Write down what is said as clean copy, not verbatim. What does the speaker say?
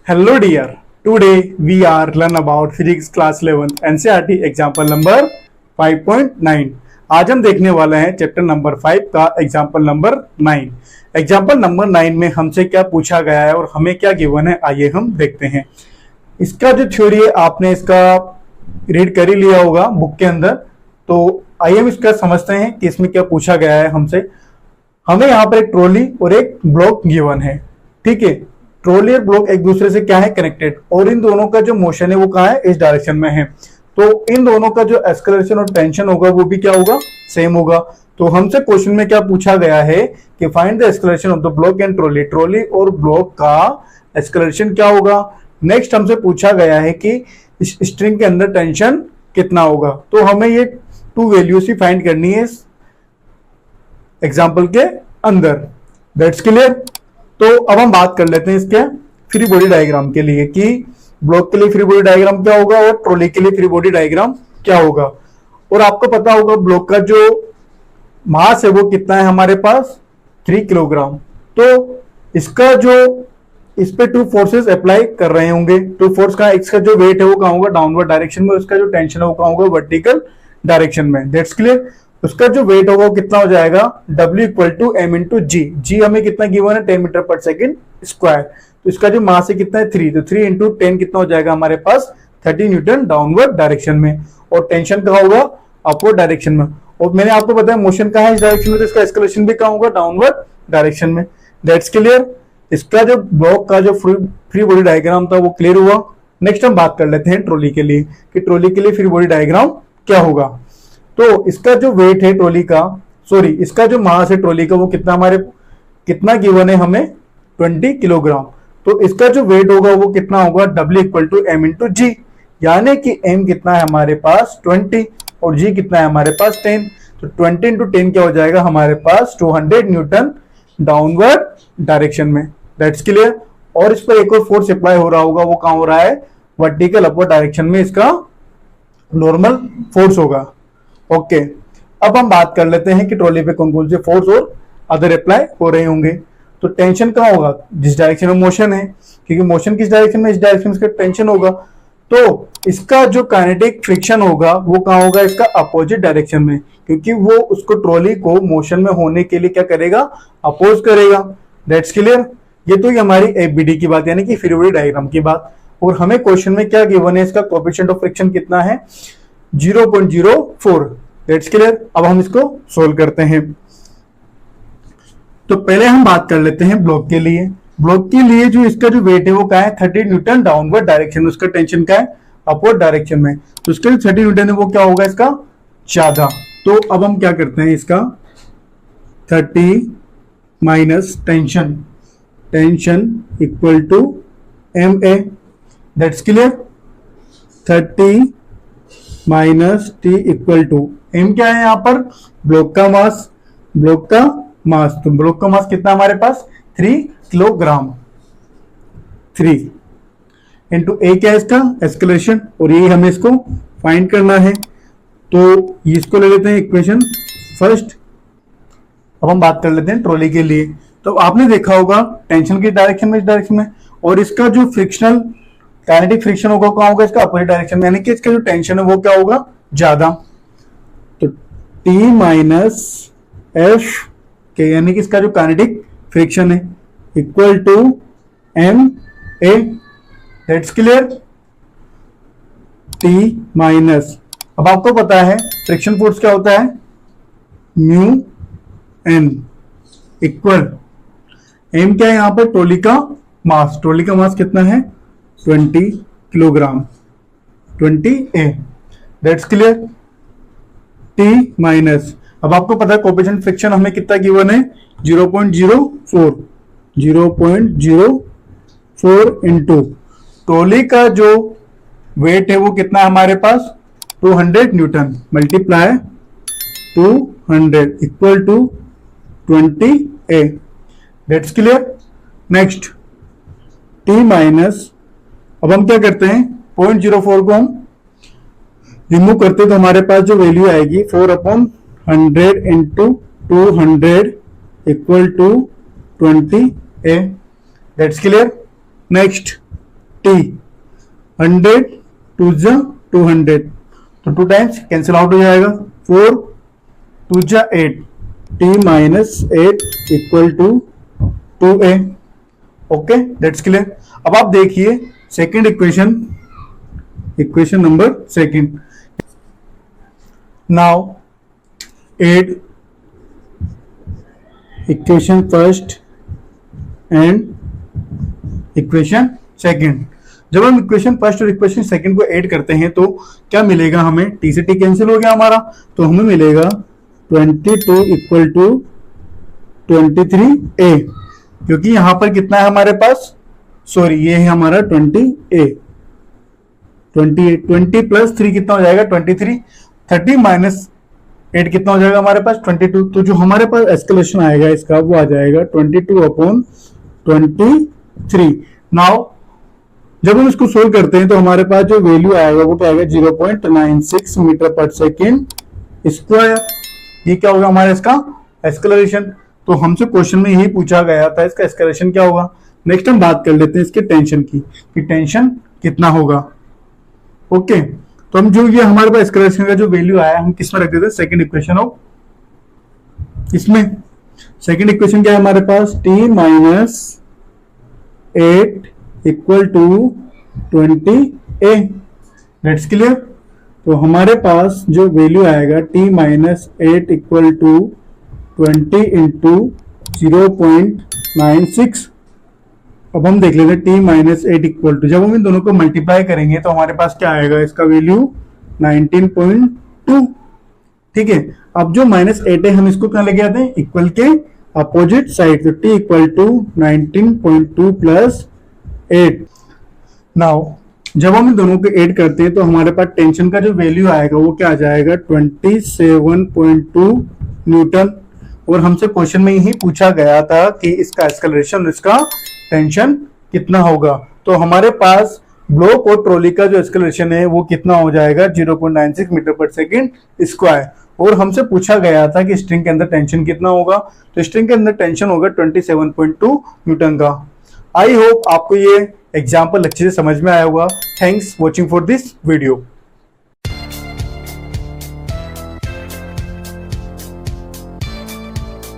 Hello dear, today we are learn about physics class 11 NCERT example number 5.9। आज हम देखने वाले हैं चैप्टर नंबर 5 का एग्जाम्पल नंबर 9। एग्जाम्पल नंबर 9 में हमसे क्या पूछा गया है और हमें क्या गिवन है, आइए हम देखते हैं। इसका जो थ्योरी है आपने इसका रीड कर ही लिया होगा बुक के अंदर, तो आइए हम इसका समझते हैं कि इसमें क्या पूछा गया है हमसे। हमें यहाँ पर एक ट्रॉली और एक ब्लॉक गिवन है, ठीक है। ट्रॉली और ब्लॉक एक दूसरे से क्या है, कनेक्टेड, और इन दोनों का जो मोशन है वो कहाँ है, इस डायरेक्शन में है। तो इन दोनों का जो एक्सेलरेशन और टेंशन होगा वो भी क्या होगा, सेम होगा। तो हमसे क्वेश्चन में क्या पूछा गया है कि find the acceleration of the block and trolley. Trolley और ब्लॉक का एक्सेलरेशन क्या होगा। नेक्स्ट हमसे पूछा गया है कि इस स्ट्रिंग के अंदर टेंशन कितना होगा। तो हमें ये टू वैल्यूज ही फाइंड करनी है इस एग्जाम्पल के अंदर। That's clear. तो अब हम बात कर लेते हैं इसके फ्री बॉडी डायग्राम के लिए कि ब्लॉक के लिए फ्री बॉडी डायग्राम क्या होगा और ट्रॉली के लिए फ्री बॉडी डायग्राम क्या होगा। और आपको पता होगा ब्लॉक का जो मास है वो कितना है हमारे पास, 3 किलोग्राम। तो इसका जो इस पे टू फोर्सेस अप्लाई कर रहे होंगे। टू फोर्स का, इसका जो वेट है वो कहाँ होगा, डाउनवर्ड डायरेक्शन में। उसका जो टेंशन है वो कहाँ होगा, वर्टिकल डायरेक्शन में। That's clear. उसका जो वेट होगा वो कितना हो जाएगा, W equal to M into g. जी हमें कितना गिवन है, 10 मीटर पर सेकेंड स्क्वायर। तो इसका जो मास है कितना है, 3। तो 3 इंटू 10 कितना हो जाएगा हमारे पास, 30 न्यूटन डाउनवर्ड डायरेक्शन में। और टेंशन कहाँ होगा, अपवर्ड डायरेक्शन में। और मैंने आपको बताया मोशन कहाँ है, इस डायरेक्शन में, तो इसका एक्सेलरेशन भी कहाँ होगा, डाउनवर्ड डायरेक्शन में। That's clear. इसका जो ब्लॉक का जो फ्री बॉडी डायग्राम था वो क्लियर हुआ। नेक्स्ट हम बात कर लेते हैं ट्रॉली के लिए कि ट्रॉली के लिए फ्री बॉडी डायग्राम क्या होगा। तो इसका जो वेट है ट्रॉली का, सॉरी इसका जो मास है ट्रॉली का वो कितना हमारे कितना गिवन है हमें, 20 किलोग्राम। तो इसका जो वेट होगा वो कितना होगा, W equal to M into g. यानी कि M कितना है हमारे पास 20 और G कितना है हमारे पास 10। तो 20 इंटू 10 क्या हो जाएगा हमारे पास, 200 न्यूटन डाउनवर्ड डायरेक्शन में। That's clear. और इस पर एक और फोर्स अप्लाई हो रहा होगा, वो कहाँ हो रहा है, वर्टिकल अपवर्ड डायरेक्शन में इसका नॉर्मल फोर्स होगा। ओके। अब हम बात कर लेते हैं कि ट्रॉली पे कौन कौन से फोर्स और अदर अप्लाई हो रहे होंगे। तो टेंशन कहाँ होगा, जिस डायरेक्शन में मोशन है, क्योंकि मोशन किस डायरेक्शन में, इस डायरेक्शन में इसका टेंशन होगा। तो इसका जो काइनेटिक फ्रिक्शन होगा वो कहाँ होगा, इसका अपोजिट डायरेक्शन में, क्योंकि वो उसको ट्रॉली को मोशन में होने के लिए क्या करेगा, अपोज करेगा। That's clear. ये तो हमारी एफबीडी की बात, यानी कि फ्री बॉडी डायग्राम की बात। और हमें क्वेश्चन में क्या गिवन है, इसका कोएफिशिएंट ऑफ फ्रिक्शन कितना है, 0.04। That's clear. अब हम इसको सोल्व करते हैं। तो पहले हम बात कर लेते हैं ब्लॉक के लिए। ब्लॉक के लिए जो इसका जो वेट है वो क्या है, 30 न्यूटन डाउनवर्ड डायरेक्शन में। उसका टेंशन क्या है, अपवर्ड डायरेक्शन में। तो इसका जो 30 न्यूटन है वो क्या होगा, इसका ज्यादा। तो अब हम क्या करते हैं, इसका 30 minus tension, tension equal to MA। That's clear. 30 minus T equal to M क्या है यहाँ पर, ब्लॉक का मास, ब्लॉक का मास। तो ब्लॉक का मास कितना हमारे पास, 3 किलोग्राम। 3 इंटू A क्या है इसका, एक्सेलरेशन, और ये हमें इसको फाइंड करना है। तो इसको ले लेते हैं इक्वेशन फर्स्ट। अब हम बात कर लेते हैं ट्रॉली के लिए। तो आपने देखा होगा टेंशन की डायरेक्शन में, इस डायरेक्शन में, और इसका जो फ्रिक्शनल काइनेटिक फ्रिक्शन होगा कहाँ होगा, इसका अपोजिट डायरेक्शन में, यानी कि इसका जो टेंशन है वो क्या होगा, ज्यादा। तो T माइनस F के, यानी कि इसका जो काइनेटिक फ्रिक्शन है, equal to MA। That's clear. T minus, अब आपको पता है फ्रिक्शन फोर्स क्या होता है, म्यू N इक्वल M क्या है यहाँ पर, ट्रॉली का मास। ट्रॉली का मास कितना है, 20 kilogram, 20A। That's clear. T minus, अब आपको पता है कोएफिशिएंट फ्रिक्शन हमें कितना गिवन है, 0.04। 0.04 इंटू ट्रॉली का जो वेट है वो कितना है हमारे पास, 200 newton, multiply 200 equal to 20A। That's clear. Next T minus, अब हम क्या करते हैं, 0.04 को हम रिमूव करते तो हमारे पास जो वैल्यू आएगी 4/100 into 200 equal to 20A। That's clear. Next T 100 two जा 200, तो 2 टाइम्स कैंसिल आउट हो जाएगा, 4 टू जा 8, T minus 8 equal to 2a। Okay, that's clear. अब आप देखिए second equation, equation number second. Now add equation first and equation second. जब हम इक्वेशन फर्स्ट और इक्वेशन सेकंड को ऐड करते हैं तो क्या मिलेगा हमें, टी से टी कैंसिल हो गया हमारा, तो हमें मिलेगा 22 इक्वल टू 23a, क्योंकि यहां पर कितना है हमारे पास, सॉरी ये है हमारा 20a, 20 प्लस 3 कितना हो जाएगा 23, 30 माइनस 8 कितना हो जाएगा हमारे पास 22, तो जो हमारे पास एस्केलेशन आएगा इसका वो आ जाएगा 22/23। नाउ जब हम इसको सोल्व करते हैं तो हमारे पास जो वैल्यू आएगा वो क्या आएगा 0.96 मीटर पर सेकेंड स्क्वायर। ये क्या होगा हमारा इसका एस्केलेशन। तो हमसे क्वेश्चन में यही पूछा गया था इसका एस्केलेशन क्या होगा। नेक्स्ट हम बात कर लेते हैं इसके टेंशन की, कि टेंशन कितना होगा। ओके, तो हम जो ये हमारे पास एस्केलेशन का जो वैल्यू आया हम किस में रख देते हैं, सेकंड इक्वेशन ऑफ, इसमें सेकंड इक्वेशन क्या है हमारे पास, t minus 8 equal to 20a। Let's clear. तो हमारे पास जो वैल्यू आएगा t minus 8 equal to 20 into 0.96। अब हम देख लेते हैं t माइनस 8 इक्वल टू, जब हम इन दोनों को मल्टीप्लाई करेंगे तो हमारे पास क्या आएगा, इसका वैल्यू 19.2। ठीक है, अब जो -8 है हम इसको क्या लेके आते हैं, इक्वल के अपोजिट साइड, तो t equal to 19.2 plus 8। Now जब हम इन दोनों को ऐड करते हैं तो हमारे पास टेंशन का जो वैल्यू आएगा वो क्या आ जाएगा 27.2 न्यूटन। और हमसे क्वेश्चन में यही पूछा गया था कि इसका एक्सेलरेशन, इसका टेंशन कितना होगा। तो हमारे पास ब्लॉक और ट्रॉली का जो एक्सेलरेशन है वो कितना हो जाएगा 0.96 मीटर पर सेकेंड स्क्वायर। और हमसे पूछा गया था कि स्ट्रिंग के अंदर टेंशन कितना होगा, तो स्ट्रिंग के अंदर टेंशन होगा 27.2 न्यूटन का। आई होप आपको ये एग्जाम्पल अच्छे से समझ में आया होगा। Thanks watching for this video.